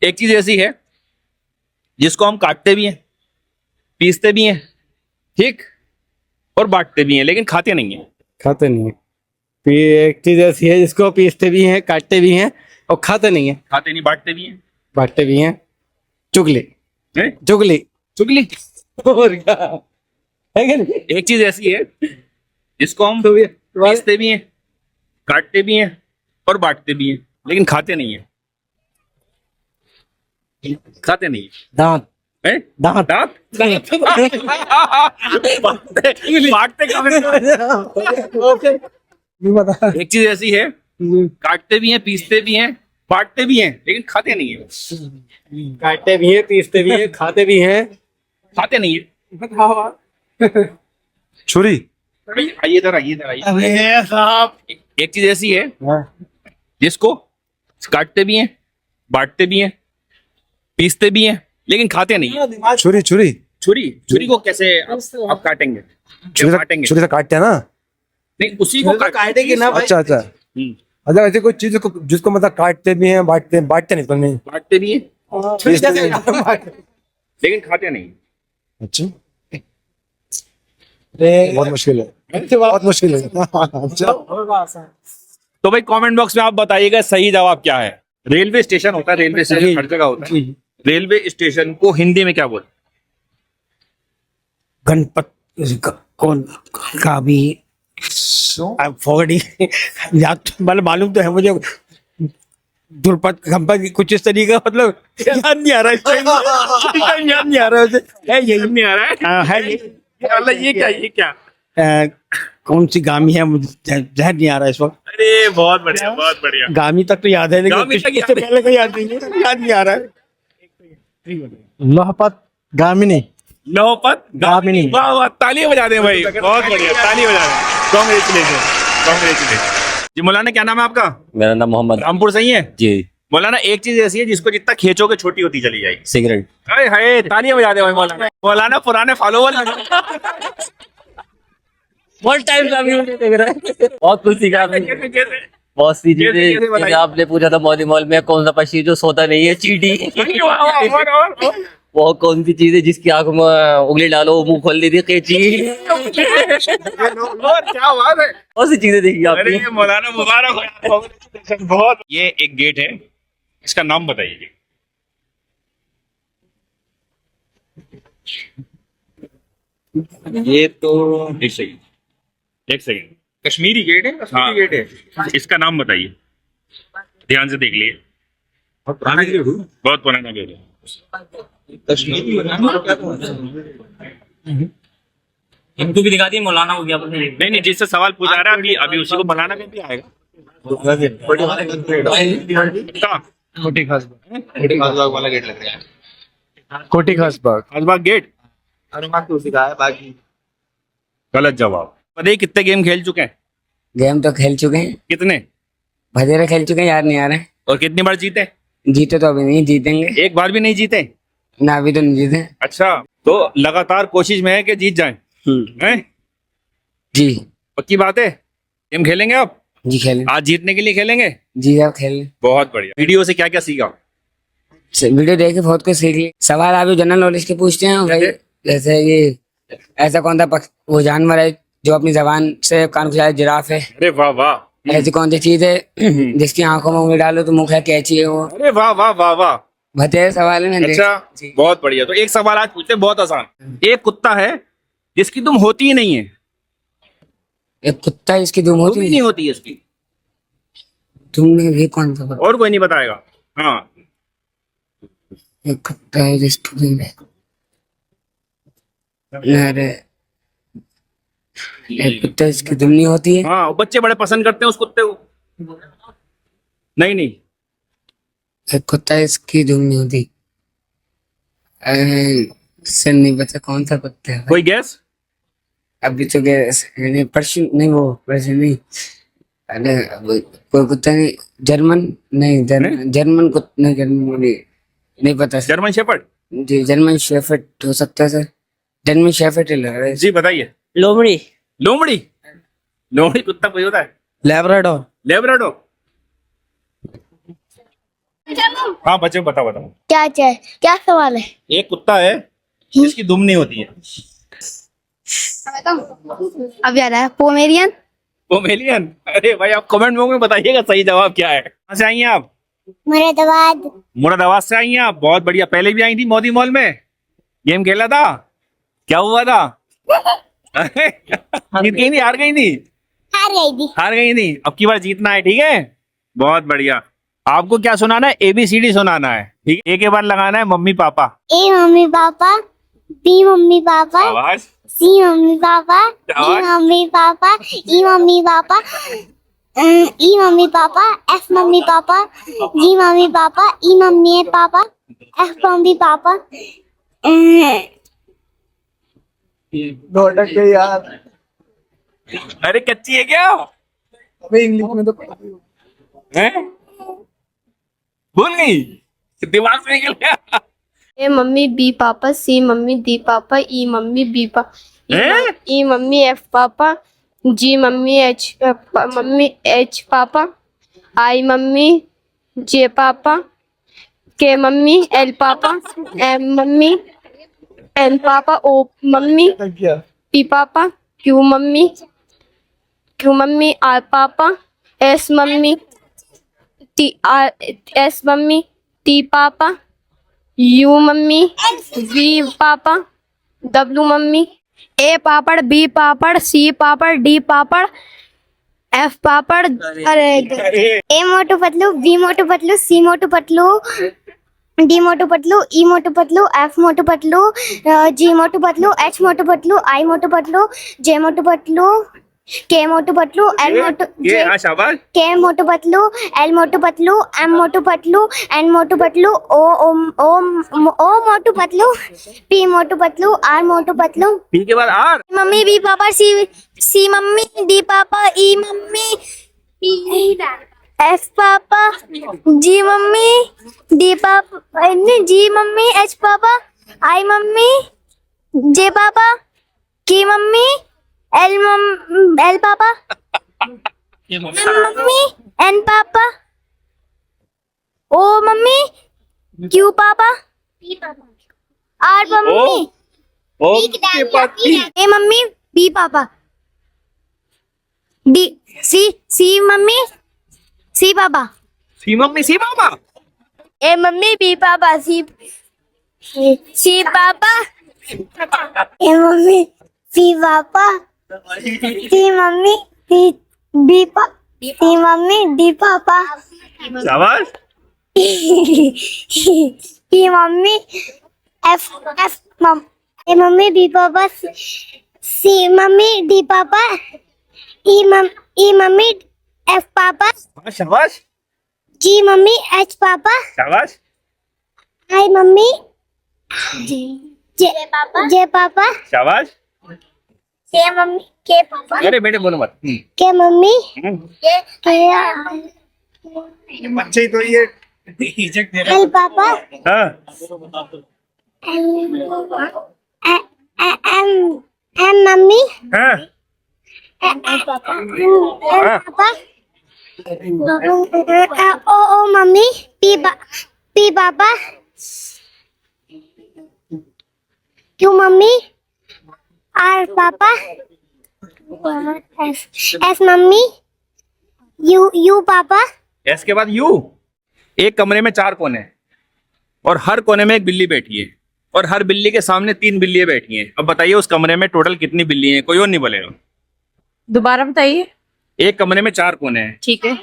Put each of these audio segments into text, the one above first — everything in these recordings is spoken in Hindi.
एक चीज ऐसी है जिसको हम काटते भी हैं, पीसते भी हैं, ठीक, और बांटते भी हैं, लेकिन खाते नहीं है। खाते नहीं है। एक चीज ऐसी है जिसको पीसते भी हैं, काटते भी हैं और खाते नहीं है। खाते नहीं, बांटते भी हैं। बांटते भी हैं। चुगली। हैं? चुगली। चुगली। और क्या है क्या नहीं? एक चीज ऐसी है जिसको हम तो ये पीसते भी हैं, काटते भी हैं और बांटते भी हैं, लेकिन खाते नहीं है। खाते नहीं है। दांत। हैं? दांत। दांत। बांटते कब हैं? नहीं पता। एक चीज ऐसी है, काटते भी हैं, पीसते भी हैं, बांटते भी हैं, लेकिन खाते नहीं है। काटते भी हैं, पीसते भी हैं, खाते भी हैं। खाते नहीं है। छुरी। आइए इधर, आइए इधर, आइए। अरे साहब। एक चीज ऐसी है हाँ। जिसको काटते भी हैं, बांटते भी हैं, पीसते भी हैं, लेकिन खाते नहीं है। छुरी छुरी छुरी। छुरी को कैसे आप काटेंगे? छुरी से काटेंगे छुरी से काटते हैं ना। नहीं, उसी को काटेंगे ना भाई। अच्छा अच्छा। हम्म, अच्छा ऐसे कोई चीज जिसको मतलब काटते भी हैं, बांटते नहीं तो नहीं। बांटते भी हैं, पीसते भी हैं। लेकिन खाते नहीं। अच्छा बहुत मुश्किल है, बहुत मुश्किल है। अच्छा तो भाई कमेंट बॉक्स में आप बताइएगा सही जवाब क्या है। रेलवे स्टेशन होता है, रेलवे स्टेशन हर जगह होता है। रेलवे स्टेशन को हिंदी में क्या बोलते गणपत कौन का भी याद मतलब मालूम तो है मुझे। दुर्पत गणपत कुछ इस तरीके का, मतलब याद नहीं आ रहा है। याद नहीं आ रहा है। यही नहीं आ रहा है? हाँ, है ये। मतलब ये क्या, ये क्या? कौन सी गामी है, मुझे ध्यान नहीं आ रहा है इस वक्त। अरे बहुत बढ़िया, बहुत बढ़िया। गामी तक तो याद है, लेकिन गामी तक इससे पहले का याद नहीं है, याद नहीं आ रहा है। लोहपत गामिनी। लोहपत गामिनी। वाह वाह, तालियां बजा दें भाई, बहुत बढ़िया, तालियां बजा दें। Congratulation, congratulation. जी मौलाना, क्या नाम है आपका? मेरा नाम मोहम्मद। रामपुर सही है जी। मौलाना। एक चीज ऐसी है जिसको जितना खींचोगे छोटी होती चली जाएगी। सिगरेट। अरे हाय, तालियां बजा दे भाई मौलाना। मौलाना पुराने फॉलोवर। बहुत टाइम का देख रहा है। बहुत कुछ सीखा आपने। बहुत सी कैसे चीजें। बताइए? जैसे आपने पूछा था मॉल मॉल में कौन सा पक्षी जो सोता नहीं है, चींटी। और वो कौन सी चीज है जिसकी आंख में उंगली डालो वो मुंह खोल देती है, कैंची। क्या बात है। बहुत सी चीजें देखी आपने। अरे मौलाना मुबारक हो यार, congratulations, बहुत। ये एक गेट है, इसका नाम बताइए। ये तो एक सेकंड, एक सेकंड। कश्मीरी गेट है, कश्मीरी गेट है। इसका नाम बताइए, ध्यान से देख लिए। बहुत पुराना गेट है, बहुत पुराना गेट है। हिंदू भी दिखा दी, मौलाना हो गया। नहीं नहीं, जिससे सवाल पूछा रहा है अभी उसी को बनाना भी आएगा। कहाँ? कोटी खास खासबाग वाला गेट लग रहा है। कोटी खास बाग। खासबाग गेट। अनुमान तो उसी का है, बाकी गलत जवाब। बताइए कितने गेम खेल चुके हैं? गेम तो खेल चुके हैं, कितने? बधेरे खेल चुके हैं, याद नहीं आ रहा है। और कितनी बार जीते? जीते तो अभी नहीं, जीतेंगे एक बार भी नहीं जीते? ना, अभी तो नहीं जीते। अच्छा, तो लगातार कोशिश में है कि जीत जाएं। हैं? जी। पक्की बात है? गेम खेलेंगे आप? जी खेलें। आज जीतने के लिए खेलेंगे? जी आप खेल लें। बहुत बढ़िया। वीडियो से क्या क्या सीखा? वीडियो देख के बहुत कुछ सीख ली। सवाल आप जनरल नॉलेज के पूछते हैं भाई, जैसे ये ऐसा कौन सा वो जानवर है जो अपनी जबान से कान खुजाए? जिराफ है। अरे वाह वाह। ऐसी कौन सी चीज है जिसकी आंखों में उंगली डालो तो मुंह है? कैची है वो। अरे वाह वाह वाह वाह। बतेरे सवाल है ना। अच्छा, बहुत बढ़िया। तो एक सवाल आज पूछते हैं, बहुत आसान। एक कुत्ता है जिसकी दुम होती ही नहीं है। एक कुत्ता है इसकी दुम दुम होती ही है। नहीं होती है इसकी। तुमने भी कौन सा बताया? और कोई नहीं बताएगा। हाँ, एक कुत्ता है जिसकी दुम है। अरे एक कुत्ता इसकी दुम नहीं होती है। हाँ, बच्चे बड़े पसंद करते हैं उस कुत्ते को। नहीं नहीं, एक कुत्ता है इसकी दुम नहीं होती। सर नहीं पता कौन सा कुत्ता है भाई। कोई गैस? अभी तो गए पर्शियन नहीं, वो पर्शियन नहीं। अरे कोई कुत्ता नहीं, जर्मन नहीं, जर्मन कुत्ता नहीं, जर्मन नहीं पता सर। German shepherd? जी जर्मन शेफर्ड हो सकता है सर, जर्मन शेफर्ड ही लग रहा है। जी बताइए। लोमड़ी। लोमड़ी? लोमड़ी कुत्ता कोई होता है? लैब्राडोर। लेब्राडोर? हाँ बच्चे बताओ बताओ। क्या चाहिए, क्या सवाल है? एक कुत्ता है जिसकी दुम नहीं होती है। अब याद आया, पोमेरियन। पोमेलियन। अरे भाई आप कमेंट में बताइएगा सही जवाब क्या है। कहाँ से आई हैं आप? मुरादाबाद। मुरादाबाद से आई हैं आप, बहुत बढ़िया। पहले भी आई थी मोदी मॉल में, गेम खेला था, क्या हुआ था? जीत गई थी, हार गई थी? हार गई थी। हार गई थी। अब की बार जीतना है, ठीक है? बहुत बढ़िया। आपको क्या सुनाना है? ABCD सुनाना है, ठीक है? एक के बाद लगाना है mummy papa. A mummy papa, B mummy papa, आवाज। सी मम्मी पापा, डी आवाज। Mummy papa, E mummy papa, E mummy papa, F mummy papa, G mummy papa, E mummy papa, F mummy papa, अटक गई यार। अरे कच्ची है क्या? अबे इंग्लिश में तो हैं? भूल गई, दिमाग से निकल गया। ए mummy B papa, C mummy D पापा, ई मम्मी बी हैं? ई मम्मी एफ पापा, जी मम्मी एच पापा, आई मम्मी जे पापा, के मम्मी एल पापा, एम मम्मी एन पापा, ओ मम्मी पी पापा, क्यू मम्मी आर पापा, एस मम्मी टी पापा, यू मम्मी वी पापा, डब्लू मम्मी, ए पापड़, बी पापड़, सी पापड़, डी पापड़, एफ पापड़। अरे ए मोटू पतलू, बी मोटू पतलू, सी मोटू पतलू, डी मोटू पतलू, ई मोटू पतलू, एफ मोटू पतलू, जी मोटू पतलू, एच मोटू पतलू, आई मोटू पतलू, जे मोटू पतलू, के मोटू पतलू, एल मोटू ये हाँ शाबाश। K Motu Patlu, L Motu Patlu, M Motu Patlu, N Motu Patlu, O Motu Patlu, P Motu Patlu, R Motu Patlu. P के बाद are. Mummy B papa, C mummy D पापा, ई मम्मी एफ पापा, जी मम्मी डी पापा, जी मम्मी एच पापा, आई मम्मी जे पापा, की मम्मी एल पापा, एम मम्मी एन पापा, ओ मम्मी क्यू पापा, आर मम्मी ओ के बाद पी। ए मम्मी बी पापा, डी सी मम्मी सी पापा, सी मम्मी सी पापा। ए मम्मी बी पापा, सी पापा, ए मम्मी सी पापा, सी मम्मी डी पापा, सी मम्मी डी पापा, शाबाश। C mummy F A mummy B papa, C mummy D पापा, ई मम्मी एफ पापा, हाँ, शाबाश जी मम्मी एच पापा, शाबाश। आई मम्मी जे पापा, शाबाश। के मम्मी के पापा, अरे बेटे बोलो मत। के मम्मी बच्चे ही तो ये एल पापा, हाँ। एम मम्मी हाँ। एल पापा, ओ मम्मी पी पापा, क्यू मम्मी आर पापा, एस मम्मी यू पापा। एस के बाद यू। एक कमरे में 4 कोने हैं और हर कोने में एक बिल्ली बैठी है और हर बिल्ली के सामने 3 बिल्लियां बैठी हैं। अब बताइए उस कमरे में टोटल कितनी बिल्ली हैं? कोई और नहीं बोलेगा। दोबारा बताइए। एक कमरे में 4 कोने हैं ठीक है।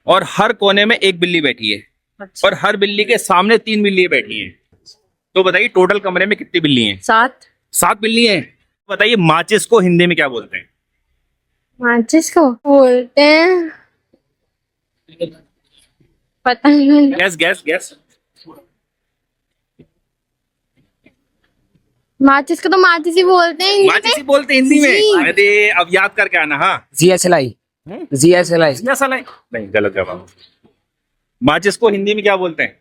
और हर कोने में एक बिल्ली बैठी है और हर बिल्ली के सामने 3 बिल्लियां बैठी हैं। तो बताइए टोटल कमरे में कितनी बिल्ली हैं? 7 बिल्ली हैं। बताइए माचिस को हिंदी में क्या बोलते हैं? माचिस को बोलते हैं, पता नहीं। Gas gas gas. माचिस को तो माचिस ही बोलते हैं हिंदी माचिस ही में। बोलते हैं हिंदी में। अरे अब याद करके आना। हाँ, जिया सलाई, जिया सलाई। जिया सलाई नहीं, गलत जवाब। माचिस को हिंदी में क्या बोलते हैं?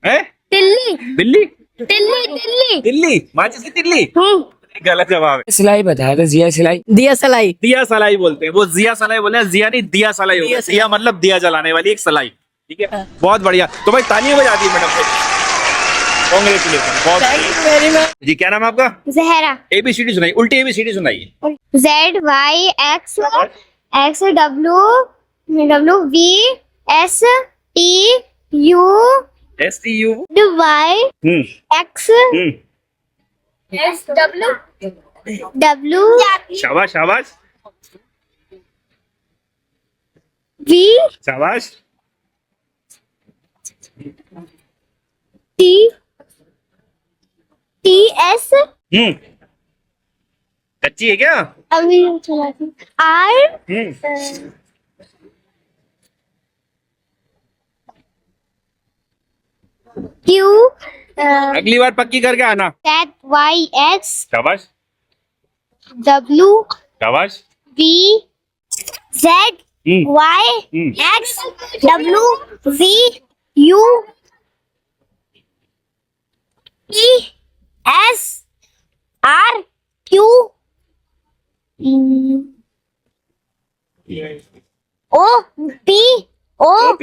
हैं? तिल्ली बिल्ली। तिल्ली तिल्ली। तिल्ली। माचिस की तिल्ली। गलत जवाब है। सिलाई बताया था, जिया सिलाई। दिया सलाई। दिया सलाई बोलते हैं। वो जिया सलाई बोले, जिया नहीं दिया सलाई होगा। दिया मतलब दिया जलाने वाली एक सलाई। ठीक है, बहुत बढ़िया। तो भाई तालियां बजा दी मैडम को, कांग्रेचुलेशन, बहुत बढ़िया। Very much. जी क्या नाम है आपका? जहरा। ABCD सुनाइए, उल्टी ABCD सुनाइए। ZYXWVSTU STU YX W शाबाश शाबाश V शाबाश। TS कच्ची है क्या? अभी R Q अगली बार पक्की करके आना। ZYX शाबाश W शाबाश। V Z Y X W V U P S R Q O P O P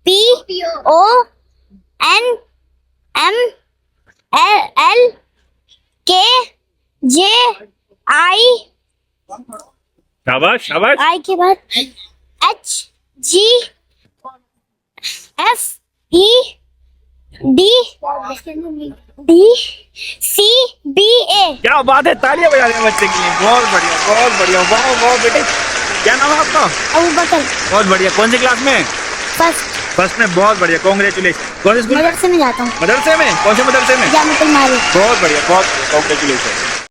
P O N M L K J I शाबाश शाबाश। I के बाद H G F E D C B A। क्या बात है, तालियां बजा रहे हैं बच्चे के लिए, बहुत बढ़िया बहुत बढ़िया। बहुत बहुत बेटे, क्या नाम है आपका? अबू बकर। बहुत बढ़िया। कौन सी क्लास में? फर्स्ट में, बहुत बढ़िया, कांग्रेचुलेशन। कौन से स्कूल? मदरसे में जाता हूँ। मदरसे में? कौन से मदरसे में? जामिअतुल मारिफ। बहुत बढ़िया, बहुत कांग्रेचुलेशन।